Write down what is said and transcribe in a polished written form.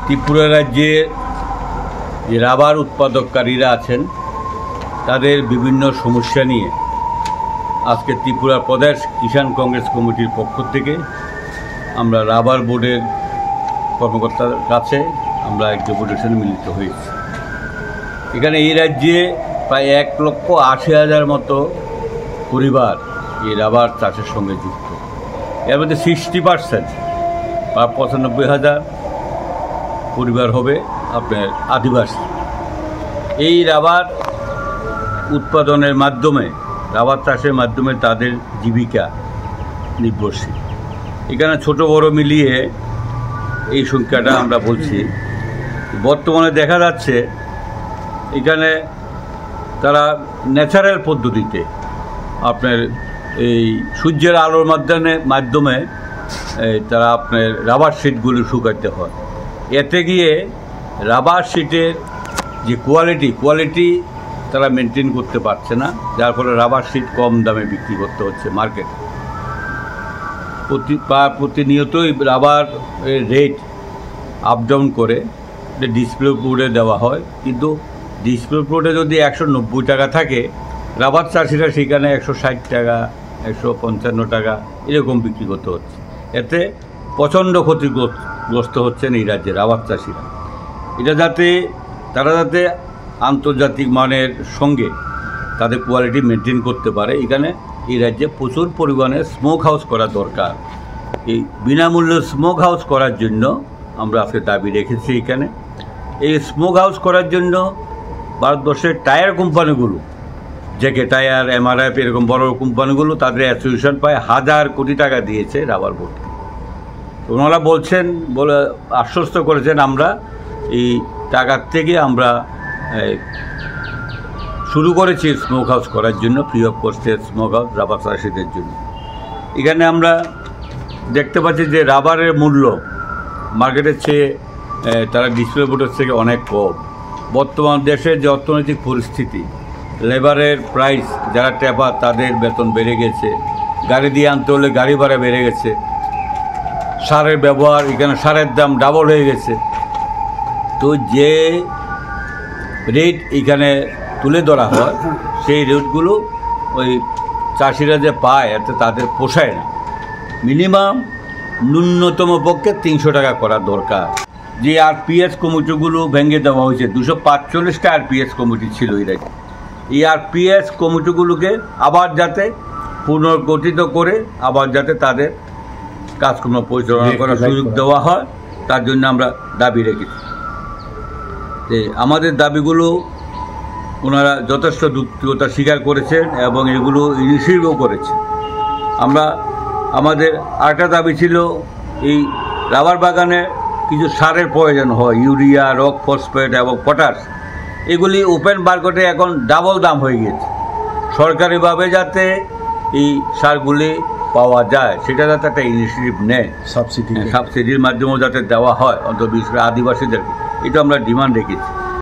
ত্রিপুরা রাজ্যে যে রাবার উৎপাদককারীরা আছেন তাদের বিভিন্ন সমস্যা নিয়ে আজকে ত্রিপুরা প্রদেশ কিষাণ কংগ্রেস কমিটির পক্ষ থেকে আমরা রাবার বোর্ডের কর্মকর্তার কাছে আমরা এক ডেপুটেশনে মিলিত হয়েছি। এখানে এই রাজ্যে প্রায় 1,80,000 মতো পরিবার এই রাবার চাষের সঙ্গে যুক্ত। এর মধ্যে 60% বা 95,000 পরিবার হবে আপনার আদিবাসী। এই রাবার উৎপাদনের মাধ্যমে, রাবার চাষের মাধ্যমে তাদের জীবিকা নির্ভরশীল। এখানে ছোট বড় মিলিয়ে এই সংখ্যাটা আমরা বলছি। বর্তমানে দেখা যাচ্ছে এখানে তারা ন্যাচারাল পদ্ধতিতে আপনার এই সূর্যের আলোর মাধ্যমে তারা আপনার রাবার শিটগুলো শুকাতে হয়। এতে গিয়ে রাবার শিটের যে কোয়ালিটি তারা মেনটেন করতে পারছে না, যার ফলে রাবার শিট কম দামে বিক্রি করতে হচ্ছে মার্কেটে। প্রতিনিয়তই রাবার রেট আপ ডাউন করে ডিসপ্লে বোর্ডে দেওয়া হয়, কিন্তু ডিসপ্লে বোর্ডে যদি 190 টাকা থাকে, রাবার চাষিরা সেখানে 160 টাকা 155 টাকা এরকম বিক্রি করতে হচ্ছে। এতে প্রচণ্ড ক্ষতিগ্রস্ত হচ্ছেন এই রাজ্যের রাবার চাষিরা। এটা তারা যাতে আন্তর্জাতিক মানের সঙ্গে তাদের কোয়ালিটি মেনটেন করতে পারে, এখানে এই রাজ্যে প্রচুর পরিমাণে স্মোক হাউস করা দরকার। এই বিনামূল্যে স্মোক হাউস করার জন্য আমরা আজকে দাবি রেখেছি। এখানে এই স্মোক হাউস করার জন্য ভারতবর্ষের টায়ার কোম্পানিগুলো, জেকে টায়ার, MRF এরকম বড় কোম্পানিগুলো তাদের অ্যাসোসিয়েশন প্রায় 1,000 কোটি টাকা দিয়েছে রাবার বোর্ডকে। ওনারা বলে আশ্বস্ত করেছেন আমরা এই টাকার থেকে আমরা শুরু করেছি স্মোক হাউস করার জন্য, ফ্রি অফ কস্টের স্মোক হাউস রাবার চাষিদের জন্য। এখানে আমরা দেখতে পাচ্ছি যে রাবারের মূল্য মার্কেটের চেয়ে তারা ডিসপ্লে বোর্ডের থেকে অনেক কম। বর্তমান দেশের যে অর্থনৈতিক পরিস্থিতি, লেবারের প্রাইস যারা ট্যাপার তাদের বেতন বেড়ে গেছে, গাড়ি দিয়ে আনতে হলে গাড়ি ভাড়া বেড়ে গেছে, সারের ব্যবহার, এখানে সারের দাম ডাবল হয়ে গেছে। তো যে রেট এখানে তুলে ধরা হয় সেই রেটগুলো ওই চাষিরা যে পায় এতে তাদের পোষায় না। মিনিমাম ন্যূনতম পক্ষে 300 টাকা করা দরকার। যে RPS কমিটিগুলো ভেঙে দেওয়া হয়েছে, 245টা RPS কমিটি ছিল এই রাজ্যে। এই RPS কমিটিগুলোকে আবার যাতে পুনর্গঠিত করে আবার যাতে তাদের কাজকর্ম পরিচালনা করার সুযোগ দেওয়া হয়, তার জন্য আমরা দাবি রেখেছি। যে আমাদের দাবিগুলো ওনারা যথেষ্ট যৌক্তিকতা স্বীকার করেছেন এবং এগুলো ইনিশিয়েটিভও করেছেন। আমাদের আরেকটা দাবি ছিল, এই রাবার বাগানে কিছু সারের প্রয়োজন হয়, ইউরিয়া, রক ফসফেট এবং পটাশ। এগুলি ওপেন মার্কেটে এখন ডাবল দাম হয়ে গেছে। সরকারিভাবে যাতে এই সারগুলি পাওয়া যায় সেটা যাতে একটা ইনিশিয়েটিভ নেয়, সাবসিডির মাধ্যমেও যাতে দেওয়া হয়, অন্তত বিশেষ করে আদিবাসীদেরকে, এটা আমরা ডিমান্ড রেখেছি।